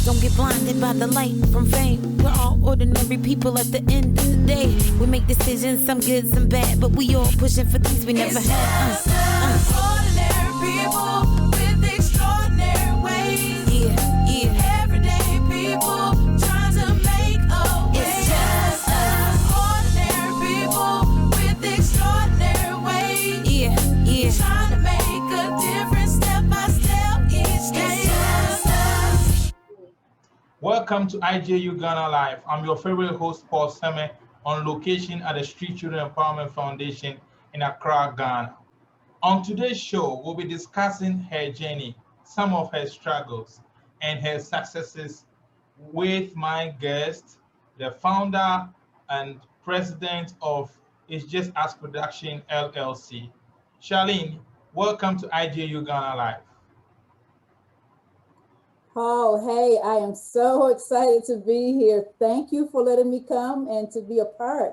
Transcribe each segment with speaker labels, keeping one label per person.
Speaker 1: Don't get blinded by the light from fame. We're all ordinary people at the end of the day. We make decisions, some good, some bad, but we all pushing for things we never had.
Speaker 2: Ordinary people with extraordinary ways.
Speaker 1: Yeah.
Speaker 2: Everyday people trying to make a way.
Speaker 1: It's just us.
Speaker 2: Ordinary people with extraordinary ways.
Speaker 1: Yeah.
Speaker 2: Trying to make a difference step by step each day. It's just us.
Speaker 3: Welcome to IJU Ghana Live. I'm your favorite host, Paul Semeh, on location at the Street Children Empowerment Foundation in Accra, Ghana. On today's show, we'll be discussing her journey, some of her struggles, and her successes with my guest, the founder and president of It's Just Us Production, LLC. Charlene, welcome to IJU Ghana Live.
Speaker 4: Paul, hey, I am so excited to be here. Thank you for letting me come and to be a part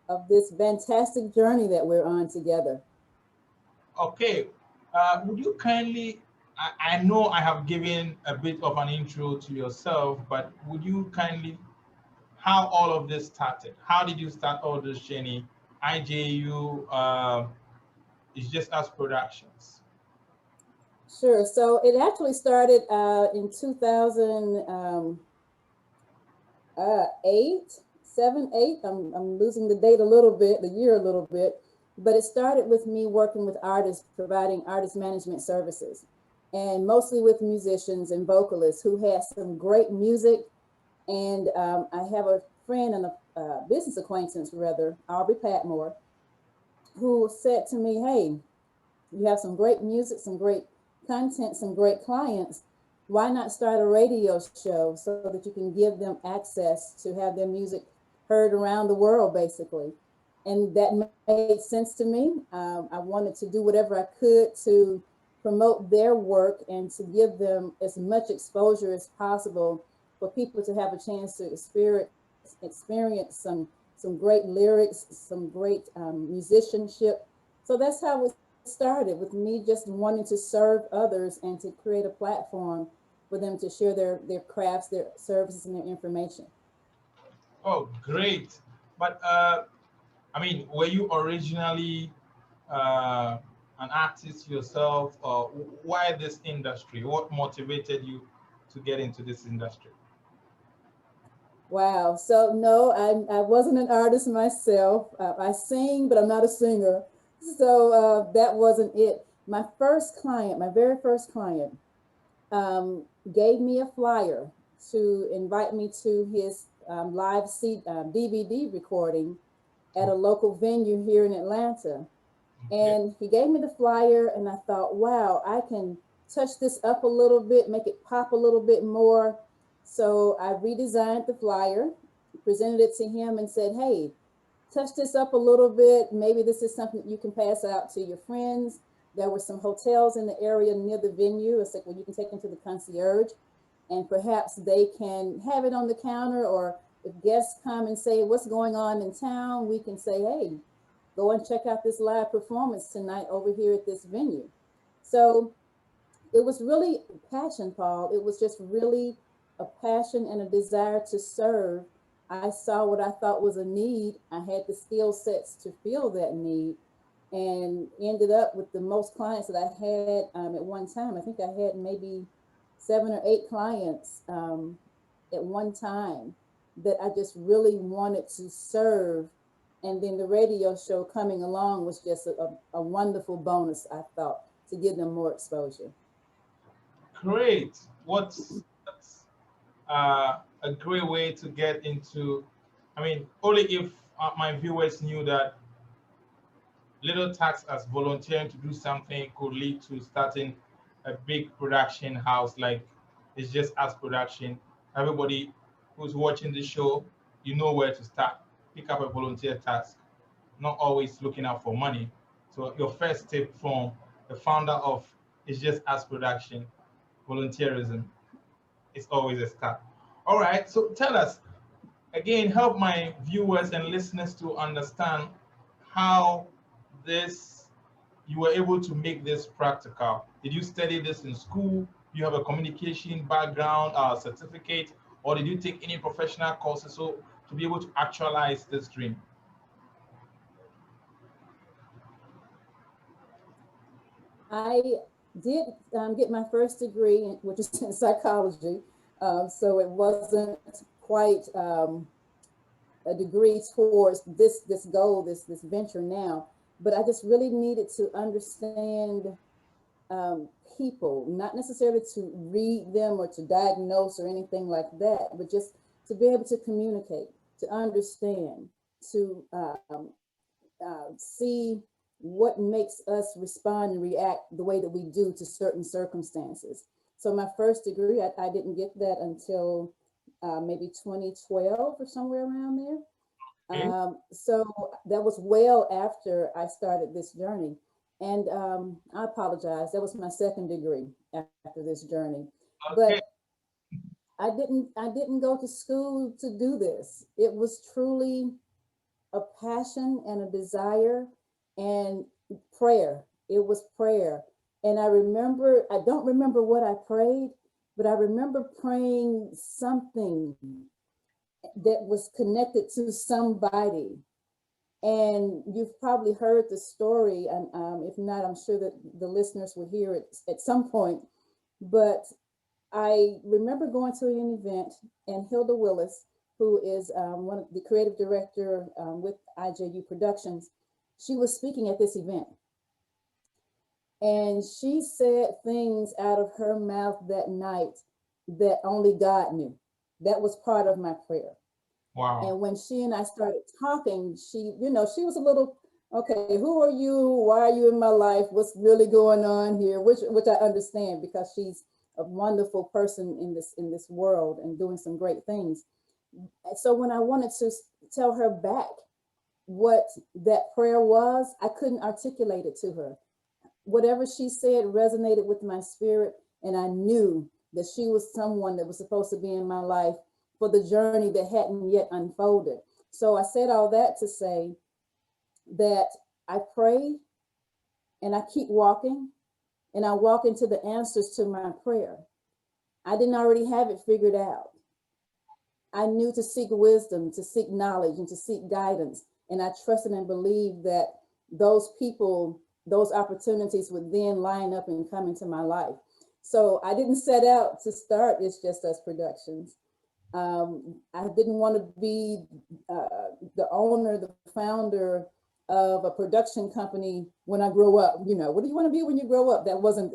Speaker 4: of this fantastic journey that we're on together.
Speaker 3: Okay, would you kindly, I know I have given a bit of an intro to yourself, but would you kindly, how all of this started? How did you start all this journey? IJU, It's Just Us Productions.
Speaker 4: Sure. So it actually started in 2008, 7, 8. I'm losing the date a little bit, the year a little bit, but it started with me working with artists, providing artist management services, and mostly with musicians and vocalists who had some great music. And I have a friend and a business acquaintance, rather, Aubrey Patmore, who said to me, hey, you have some great music, some great content, some great clients. Why not start a radio show so that you can give them access to have their music heard around the world, basically? And that made sense to me. I wanted to do whatever I could to promote their work and to give them as much exposure as possible for people to have a chance to experience some great lyrics, some great musicianship. So that's how it started, with me just wanting to serve others and to create a platform for them to share their crafts, their services, and their information.
Speaker 3: Oh, great. But I mean, were you originally an artist yourself, or why this industry? What motivated you to get into this industry?
Speaker 4: Wow. So no, I wasn't an artist myself. I sing, but I'm not a singer. So that wasn't it. My very first client gave me a flyer to invite me to his live DVD recording at a local venue here in Atlanta. And he gave me the flyer, and I thought, wow, I can touch this up a little bit, make it pop a little bit more. So I redesigned the flyer, presented it to him, and said, hey, touch this up a little bit. Maybe this is something that you can pass out to your friends. There were some hotels in the area near the venue. It's like, well, you can take them to the concierge, and perhaps they can have it on the counter, or if guests come and say, what's going on in town, we can say, hey, go and check out this live performance tonight over here at this venue. So it was really passion, Paul. It was just really a passion and a desire to serve. I saw what I thought was a need. I had the skill sets to fill that need, and ended up with the most clients that I had at one time. I think I had maybe 7 or 8 clients at one time that I just really wanted to serve. And then the radio show coming along was just a wonderful bonus, I thought, to give them more exposure.
Speaker 3: Great. That's a great way to get into, I mean, only if my viewers knew that little tasks as volunteering to do something could lead to starting a big production house like It's Just Us Production. Everybody who's watching the show, you know where to start. Pick up a volunteer task, not always looking out for money. So your first tip from the founder of It's Just Us Production, volunteerism is always a start. All right, so tell us, again, help my viewers and listeners to understand how you were able to make this practical. Did you study this in school? you have a communication background certificate, or did you take any professional courses so to be able to actualize this dream?
Speaker 4: I did get my first degree, which is in psychology. So it wasn't quite a degree towards this goal, this venture now. But I just really needed to understand um, people, not necessarily to read them or to diagnose or anything like that, but just to be able to communicate, to understand, to see what makes us respond and react the way that we do to certain circumstances. So my first degree, I didn't get that until maybe 2012 or somewhere around there.
Speaker 3: Okay.
Speaker 4: So that was well after I started this journey. And I apologize, that was my second degree after this journey.
Speaker 3: Okay.
Speaker 4: But I didn't go to school to do this. It was truly a passion and a desire and prayer. It was prayer. And I don't remember what I prayed, but I remember praying something that was connected to somebody. And you've probably heard the story, and if not, I'm sure that the listeners will hear it at some point. But I remember going to an event, and Hilda Willis, who is one of the creative director with IJU Productions, she was speaking at this event. And she said things out of her mouth that night that only God knew. That was part of my prayer.
Speaker 3: Wow.
Speaker 4: And when she and I started talking, she was a little, okay, who are you? Why are you in my life? What's really going on here? Which I understand, because she's a wonderful person in this world and doing some great things. And so when I wanted to tell her back what that prayer was, I couldn't articulate it to her. Whatever she said resonated with my spirit, and I knew that she was someone that was supposed to be in my life for the journey that hadn't yet unfolded. So I said all that to say that I pray and I keep walking, and I walk into the answers to my prayer. I didn't already have it figured out. I knew to seek wisdom, to seek knowledge, and to seek guidance. And I trusted and believed that those people, those opportunities would then line up and come into my life. So I didn't set out to start It's Just Us Productions. I didn't want to be the owner, the founder of a production company when I grow up. What do you want to be when you grow up? That wasn't,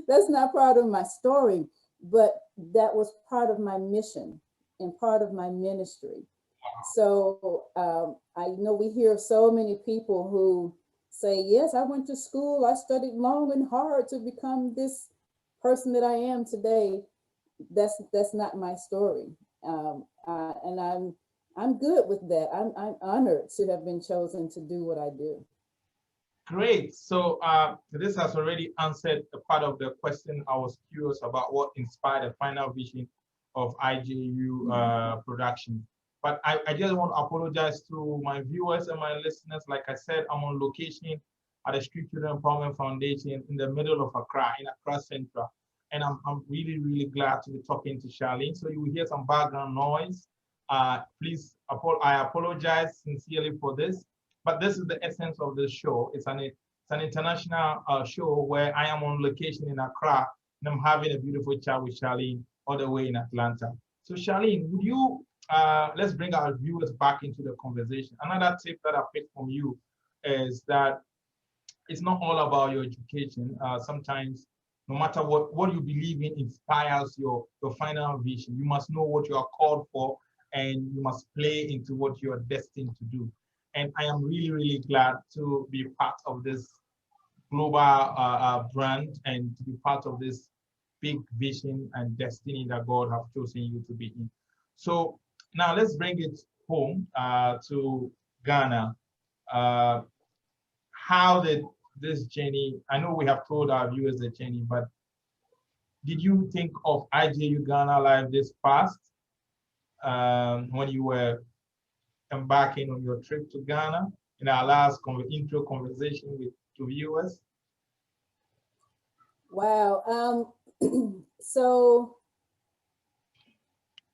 Speaker 4: that's not part of my story, but that was part of my mission and part of my ministry. So I know we hear so many people who say, yes, I went to school, I studied long and hard to become this person that I am today. That's not my story. And I'm good with that. I'm honored to have been chosen to do what I do.
Speaker 3: Great. So this has already answered a part of the question. I was curious about what inspired the final vision of IJU production. But I just want to apologize to my viewers and my listeners. Like I said, I'm on location at the Street Children Empowerment Foundation in the middle of Accra, in Accra Central. And I'm really, really glad to be talking to Charlene. So you will hear some background noise. Please, I apologize sincerely for this. But this is the essence of the show. It's an international show where I am on location in Accra, and I'm having a beautiful chat with Charlene all the way in Atlanta. So Charlene, would you, let's bring our viewers back into the conversation. Another tip that I picked from you is that it's not all about your education. Sometimes, no matter what you believe in inspires your final vision. You must know what you are called for, and you must play into what you are destined to do. And I am really, really glad to be part of this global brand and to be part of this big vision and destiny that God has chosen you to be in. So now let's bring it home to Ghana. How did this journey, I know we have told our viewers the journey, but did you think of IJU Ghana Live this past when you were embarking on your trip to Ghana in our last intro conversation with viewers?
Speaker 4: Wow. So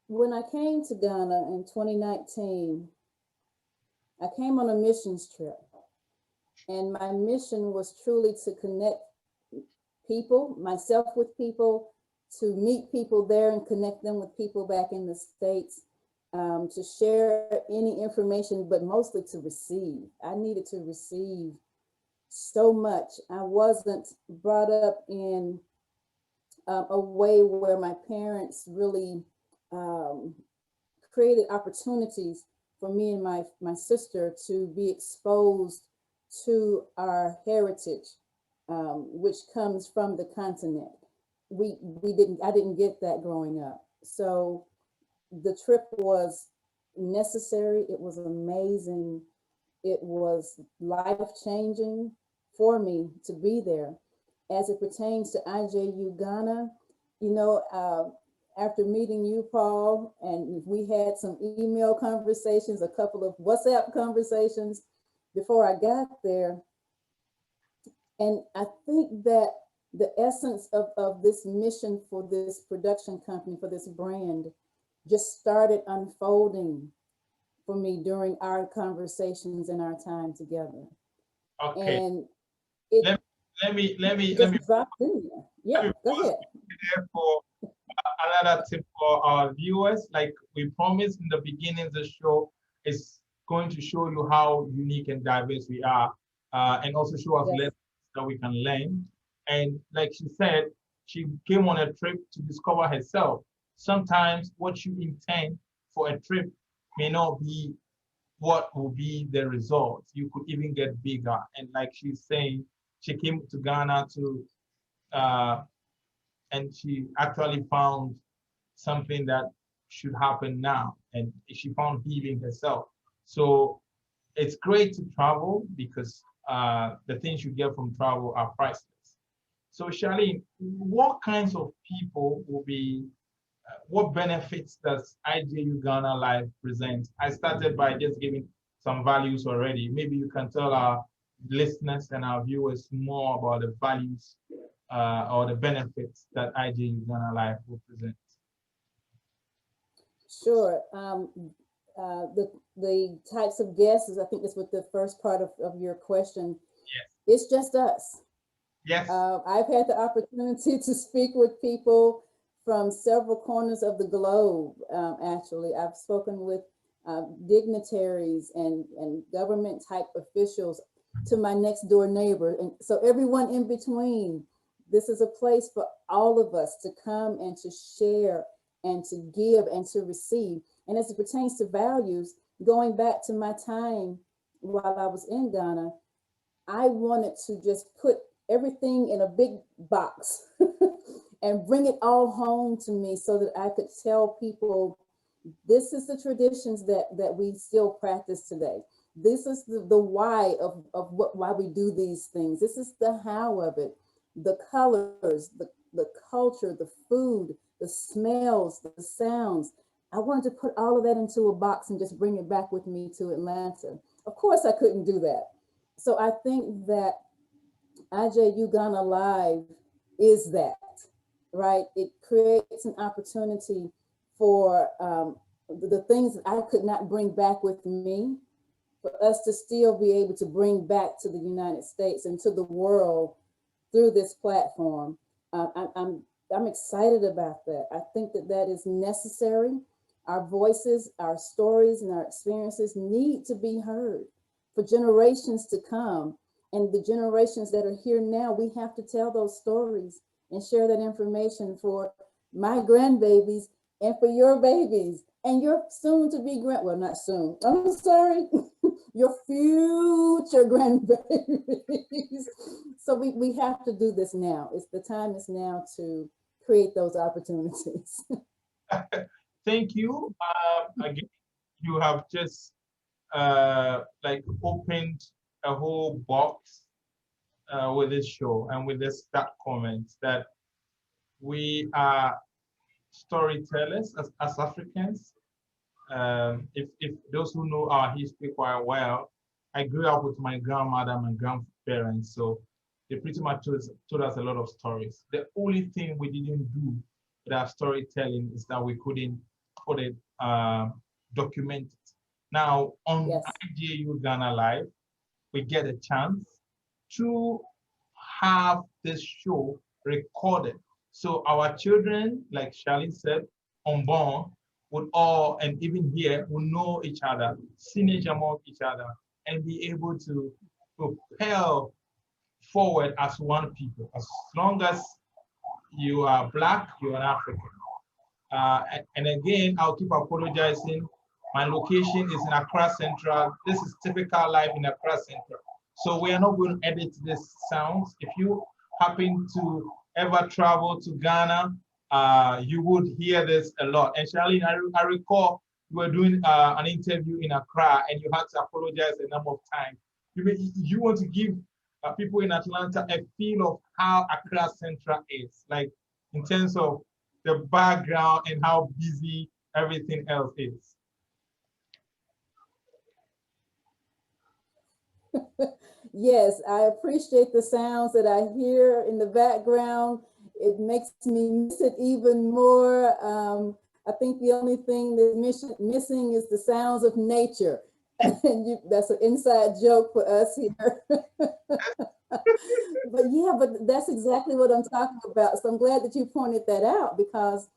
Speaker 4: when I came to Ghana in 2019, I came on a missions trip, and my mission was truly to connect people, myself with people, to meet people there and connect them with people back in the States, to share any information, but mostly to receive. I needed to receive so much. I wasn't brought up in a way where my parents really um, created opportunities for me and my sister to be exposed to our heritage, which comes from the continent. I didn't get that growing up. So the trip was necessary. It was amazing. It was life changing for me to be there. As it pertains to IJU Ghana, you know, after meeting you, Paul, and we had some email conversations, a couple of WhatsApp conversations before I got there. And I think that the essence of this mission for this production company, for this brand, just started unfolding for me during our conversations and our time together.
Speaker 3: Okay.
Speaker 4: And it
Speaker 3: let me
Speaker 4: dropped in there. Yeah, go ahead.
Speaker 3: there for another tip for our viewers. Like we promised in the beginning, the show is going to show you how unique and diverse we are, and also show us lessons that we can learn. And like she said, she came on a trip to discover herself. Sometimes what you intend for a trip may not be what will be the result. You could even get bigger. And like she's saying, she came to Ghana to, and she actually found something that should happen now. And she found healing herself. So it's great to travel because the things you get from travel are priceless. So Charlene, what kinds of people will be, what benefits does IJU Ghana Live present? I started by just giving some values already. Maybe you can tell our listeners and our viewers more about the values or the benefits that IJU Ghana Live will present.
Speaker 4: Sure. The types of guests, I think that's what the first part of your question.
Speaker 3: Yes.
Speaker 4: It's just us.
Speaker 3: Yes.
Speaker 4: I've had the opportunity to speak with people from several corners of the globe. Actually, I've spoken with dignitaries and government type officials to my next door neighbor. And so everyone in between. This is a place for all of us to come and to share and to give and to receive. And as it pertains to values, going back to my time while I was in Ghana, I wanted to just put everything in a big box and bring it all home to me so that I could tell people, this is the traditions that we still practice today. This is the why of why we do these things. This is the how of it, the colors, the culture, the food, the smells, the sounds. I wanted to put all of that into a box and just bring it back with me to Atlanta. Of course, I couldn't do that. So I think that IJU Ghana Live is that, right? It creates an opportunity for the things that I could not bring back with me, for us to still be able to bring back to the United States and to the world through this platform. I'm excited about that. I think that is necessary. Our voices, our stories, and our experiences need to be heard for generations to come. And the generations that are here now, we have to tell those stories and share that information for my grandbabies and for your babies and your soon to be well, not soon, I'm sorry, your future grandbabies. So we have to do this now. The time is now to create those opportunities.
Speaker 3: Thank you. Again, you have just like opened a whole box with this show and with this start comments that we are storytellers as Africans. If those who know our history quite well, I grew up with my grandmother and my grandparents, so they pretty much told us a lot of stories. The only thing we didn't do with our storytelling is that we couldn't put it, document it. Now, on
Speaker 4: Yes.
Speaker 3: IJU Ghana Live, we get a chance to have this show recorded. So our children, like Charlene said, unborn, would all, and even here, will know each other, signage among each other, and be able to propel forward as one people. As long as you are Black, you're an African. And again, I'll keep apologizing. My location is in Accra Central. This is typical life in Accra Central. So we are not going to edit this sounds. If you happen to ever travel to Ghana, you would hear this a lot. And Charlene, I recall you were doing an interview in Accra and you had to apologize a number of times. You want to give people in Atlanta a feel of how Accra Central is, like in terms of the background and how busy everything else is.
Speaker 4: Yes, I appreciate the sounds that I hear in the background. It makes me miss it even more. I think the only thing that's missing is the sounds of nature. And that's an inside joke for us here. But yeah, but that's exactly what I'm talking about. So I'm glad that you pointed that out, because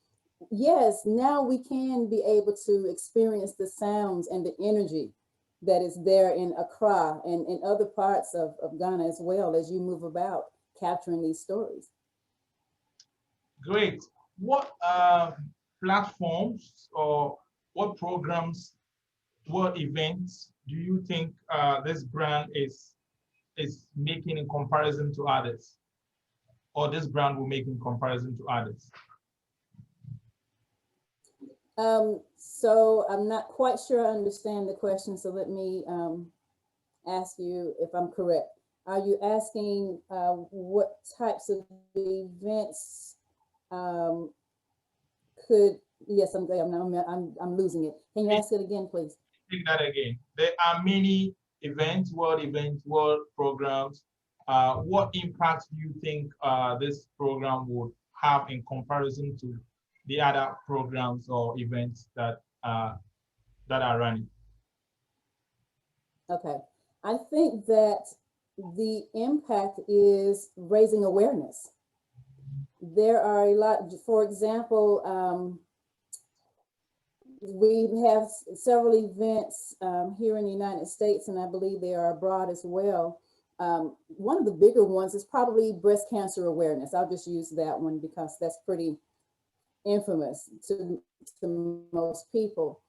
Speaker 4: yes, now we can be able to experience the sounds and the energy that is there in Accra and in other parts of Ghana as well, as you move about capturing these stories.
Speaker 3: Great. What platforms or what programs, what events do you think this brand is making in comparison to others, or this brand will make in comparison to others?
Speaker 4: So I'm not quite sure I understand the question. So let me ask you if I'm correct. Are you asking what types of events could? Yes, I'm losing it. Can you ask it again, please?
Speaker 3: Take that again. There are many events, world programs. What impact do you think this program would have in comparison to the other programs or events that are running?
Speaker 4: Okay, I think that the impact is raising awareness. There are a lot, for example, we have several events here in the United States, and I believe they are abroad as well. One of the bigger ones is probably breast cancer awareness. I'll just use that one because that's pretty infamous to most people.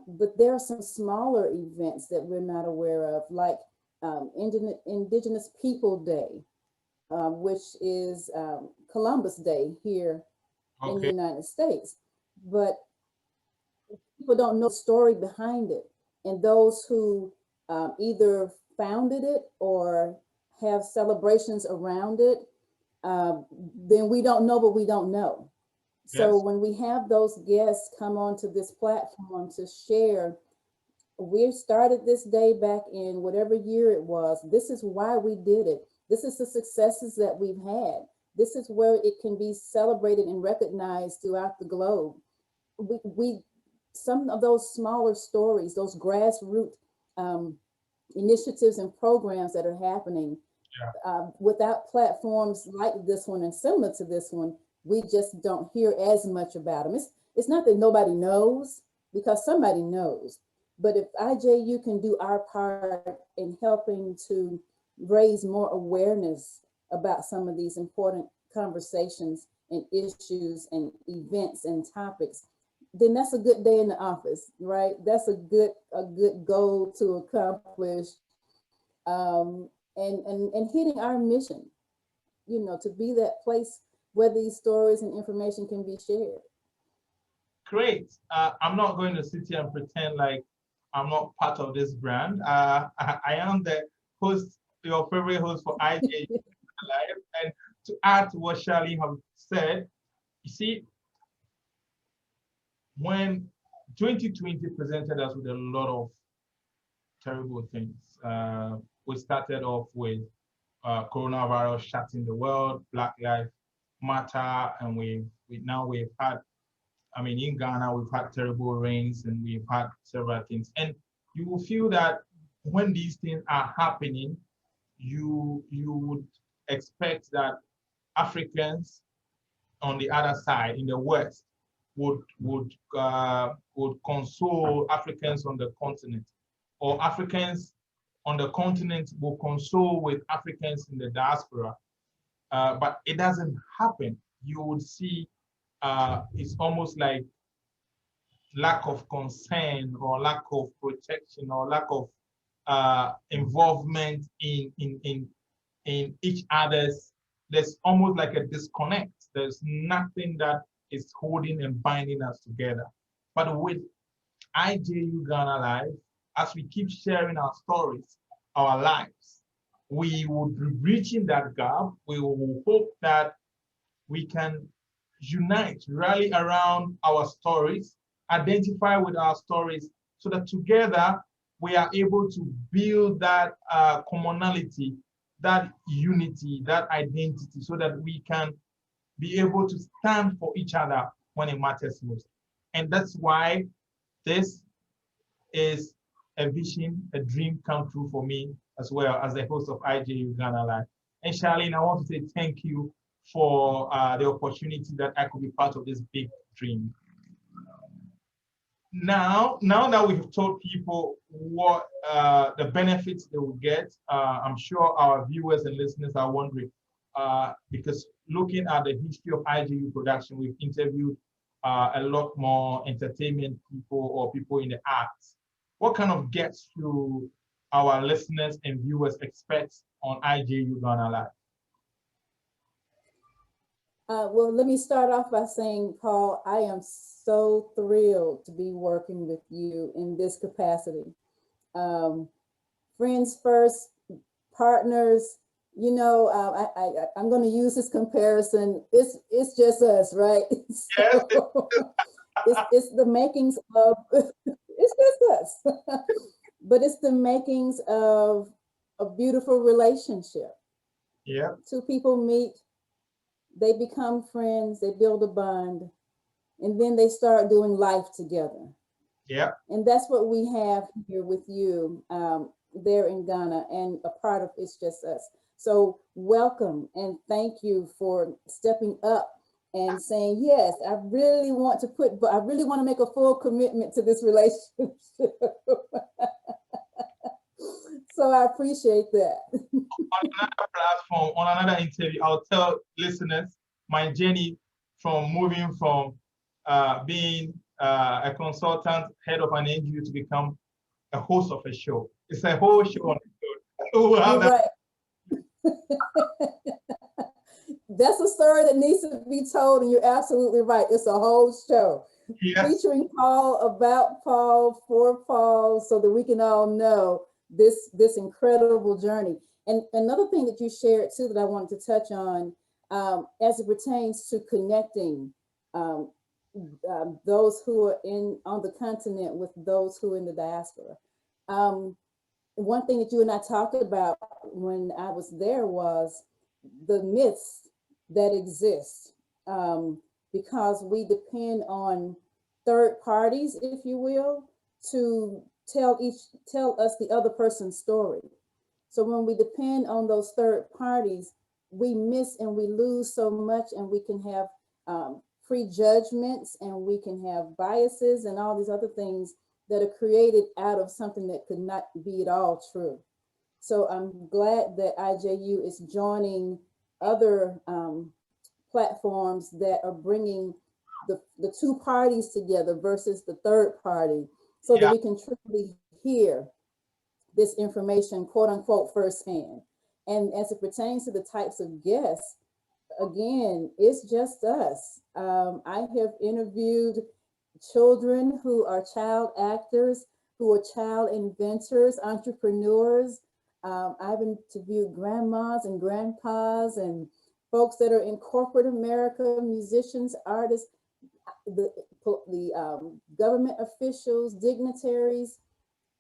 Speaker 4: But there are some smaller events that we're not aware of, like Indigenous People Day, which is Columbus Day here in the United States. But people don't know the story behind it. And those who either founded it or have celebrations around it, then we don't know what we don't know. So
Speaker 3: Yes.
Speaker 4: when we have those guests come onto this platform to share, we started this day back in whatever year it was. This is why we did it. This is the successes that we've had. This is where it can be celebrated and recognized throughout the globe. Some of those smaller stories, those grassroots initiatives and programs that are happening, without platforms like this one and similar to this one, we just don't hear as much about them. It's not that nobody knows, because somebody knows. But if IJU can do our part in helping to raise more awareness about some of these important conversations and issues and events and topics, then that's a good day in the office, right? That's a good goal to accomplish, and hitting our mission, to be that place where these stories and information can be shared.
Speaker 3: Great. I'm not going to sit here and pretend like I'm not part of this brand. I am the host, your favorite host for IJU Live. And to add to what Charlene have said, you see, when 2020 presented us with a lot of terrible things, we started off with coronavirus shutting the world, Black Lives Matter, and we've had, I mean, in Ghana, we've had terrible rains and we've had several things. And you will feel that when these things are happening, you would expect that Africans on the other side, in the West, would console Africans on the continent, or Africans on the continent will console with Africans in the diaspora. But it doesn't happen. You would see it's almost like lack of concern or lack of protection or lack of involvement in each other's. There's almost like a disconnect. There's nothing that is holding and binding us together. But with IJU Ghana Live, as we keep sharing our stories, our lives, we will be bridging that gap. We will hope that we can unite, rally around our stories, identify with our stories, so that together we are able to build that commonality, that unity, that identity, so that we can be able to stand for each other when it matters most. And that's why this is a vision, a dream come true for me as well as the host of IJU Ghana Live. And Charlene, I want to say thank you for the opportunity that I could be part of this big dream. Now that we've told people what the benefits they will get, I'm sure our viewers and listeners are wondering, because looking at the history of IJU production, we've interviewed a lot more entertainment people or people in the arts. What kind of guests do our listeners and viewers expect on IJU Ghana Live?
Speaker 4: Well, let me start off by saying, Paul, I am so thrilled to be working with you in this capacity. Friends first, partners, you know, I'm going to use this comparison. It's just us, right?
Speaker 3: Yes.
Speaker 4: It's the makings of, it's just us, but it's the makings of a beautiful relationship.
Speaker 3: Yeah.
Speaker 4: Two people meet, they become friends, they build a bond, and then they start doing life together.
Speaker 3: Yeah.
Speaker 4: And that's what we have here with you there in Ghana, and a part of It's Just Us. So welcome and thank you for stepping up and saying, yes, I really want to make a full commitment to this relationship. So I appreciate that.
Speaker 3: On another platform, on another interview, I'll tell listeners my journey from moving from being a consultant, head of an NGO, to become a host of a show. It's a whole show on its own.
Speaker 4: You're right. That's a story that needs to be told, and you're absolutely right. It's a whole show. Yes. Featuring Paul, about Paul, for Paul, so that we can all know this incredible journey. And another thing that you shared too that I wanted to touch on, as it pertains to connecting those who are on the continent with those who are in the diaspora. One thing that you and I talked about when I was there was the myths that exist, because we depend on third parties, if you will, to tell us the other person's story. So when we depend on those third parties, we miss and we lose so much, and we can have prejudgments, and we can have biases and all these other things that are created out of something that could not be at all true. So I'm glad that IJU is joining other platforms that are bringing the two parties together versus the third party, so that we can truly hear this information, quote unquote, firsthand. And as it pertains to the types of guests, again, it's just us. I have interviewed children who are child actors, who are child inventors, entrepreneurs. I've interviewed grandmas and grandpas and folks that are in corporate America, musicians, artists, the government officials, dignitaries.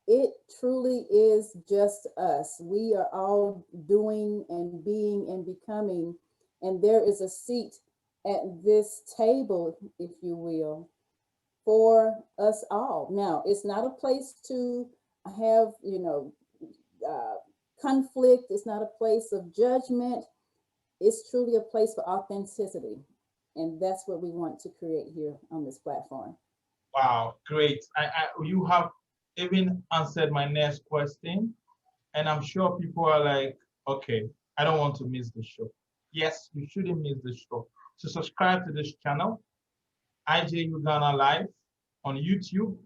Speaker 4: it truly is just us. We are all doing and being and becoming, and there is a seat at this table, if you will, for us all. Now, it's not a place to have, uh, conflict. It's not a place of judgment. It's truly a place for authenticity. And that's what we want to create here on this platform.
Speaker 3: Wow, great. You have even answered my next question. And I'm sure people are like, okay, I don't want to miss the show. Yes, you shouldn't miss the show. So subscribe to this channel, IJU Ghana Live on YouTube.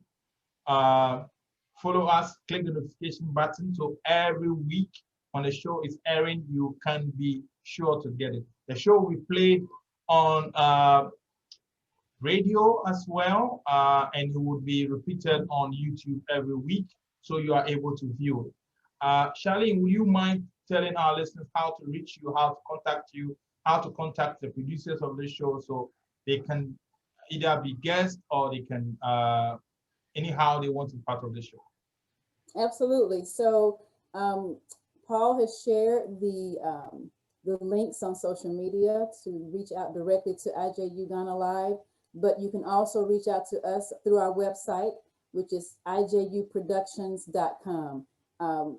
Speaker 3: Follow us, click the notification button so every week when the show is airing, you can be sure to get it. The show we played on radio as well, and it would be repeated on YouTube every week, so you are able to view it. Charlene, would you mind telling our listeners how to reach you, how to contact you, how to contact the producers of this show so they can either be guests or they can, anyhow they want to be part of the show?
Speaker 4: Absolutely. So Paul has shared the links on social media to reach out directly to IJU Ghana Live, but you can also reach out to us through our website, which is ijuproductions.com.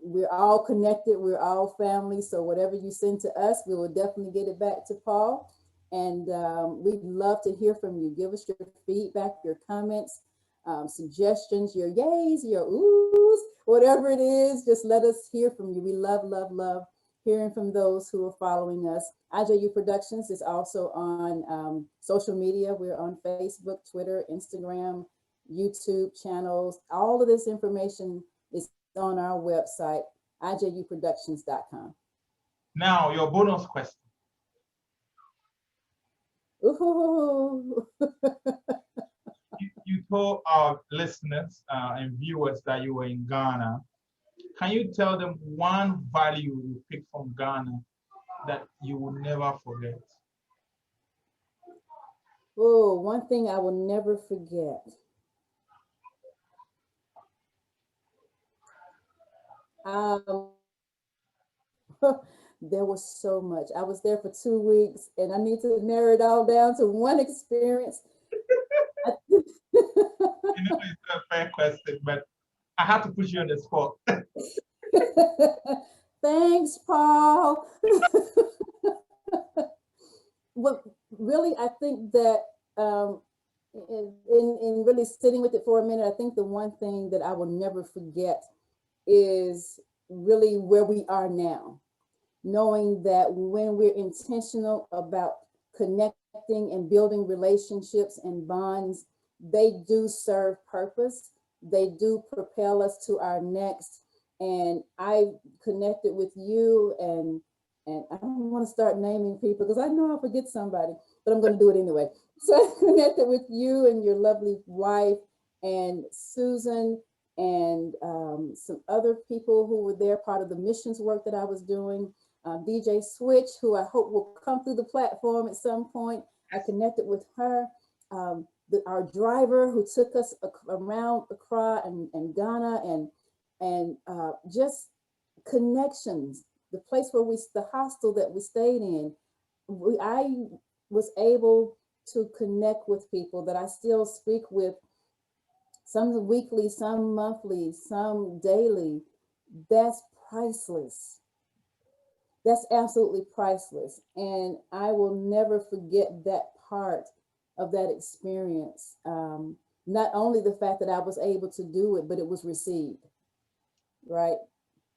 Speaker 4: We're all connected. We're all family. So whatever you send to us, we will definitely get it back to Paul. And we'd love to hear from you. Give us your feedback, your comments, suggestions, your yays, your oohs, whatever it is, just let us hear from you. We love, love, love hearing from those who are following us. IJU Productions is also on social media. We're on Facebook, Twitter, Instagram, YouTube channels. All of this information is on our website, ijuproductions.com.
Speaker 3: Now, your bonus question.
Speaker 4: Ooh.
Speaker 3: You told our listeners and viewers that you were in Ghana. Can you tell them one value you picked from Ghana that you will never forget?
Speaker 4: Oh, one thing I will never forget. There was so much. I was there for 2 weeks, and I need to narrow it all down to one experience.
Speaker 3: It's a fair question, but I have to put you on the spot.
Speaker 4: Thanks, Paul. Well, really, I think that in really sitting with it for a minute, I think the one thing that I will never forget is really where we are now. Knowing that when we're intentional about connecting and building relationships and bonds, they do serve purpose. They do propel us to our next. And I connected with you, and I don't want to start naming people because I know I'll forget somebody, but I'm going to do it anyway. So I connected with you and your lovely wife and Susan and some other people who were there, part of the missions work that I was doing. DJ Switch, who I hope will come through the platform at some point. I connected with her. Our driver who took us around Accra and Ghana, and just connections. The place where the hostel that we stayed in, I was able to connect with people that I still speak with, some weekly, some monthly, some daily. That's priceless. That's absolutely priceless. And I will never forget that part of that experience. Not only the fact that I was able to do it, but it was received. Right?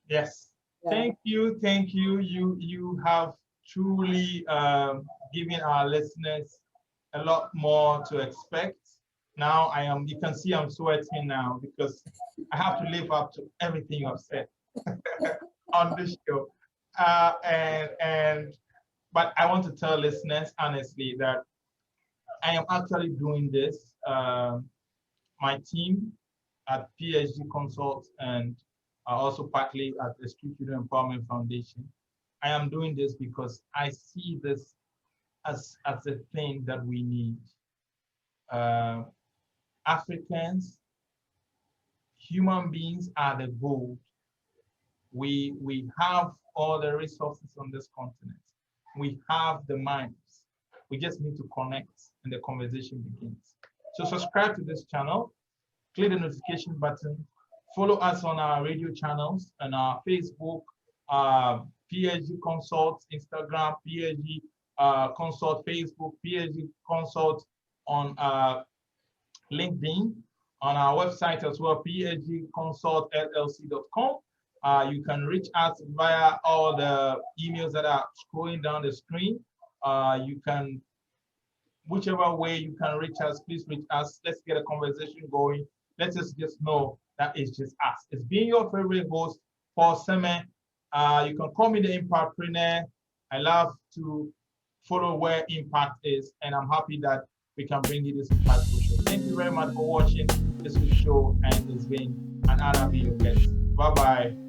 Speaker 3: Yes. Yeah. Thank you. Thank you. You have truly given our listeners a lot more to expect. Now you can see I'm sweating now because I have to live up to everything you have said on this show. But I want to tell listeners honestly that I am actually doing this. My team at PSG Consult and also partly at the Street Children Empowerment Foundation. I am doing this because I see this as a thing that we need. Africans, human beings are the gold. We have all the resources on this continent. We have the minds. We just need to connect and the conversation begins. So subscribe to this channel, click the notification button, follow us on our radio channels and our Facebook, PSG Consult, Instagram, PSG Consult, Facebook, PSG Consult on LinkedIn, on our website as well, psgconsultllc.com. You can reach us via all the emails that are scrolling down the screen. You can, whichever way you can reach us, please reach us. Let's get a conversation going. Let us just know that it's just us. It's been your favorite host, Paul Semeh. You can call me the Impactpreneur. I love to follow where impact is, and I'm happy that we can bring you this impactful show. Thank you very much for watching this show, and it's been an honor being your guest. Bye-bye.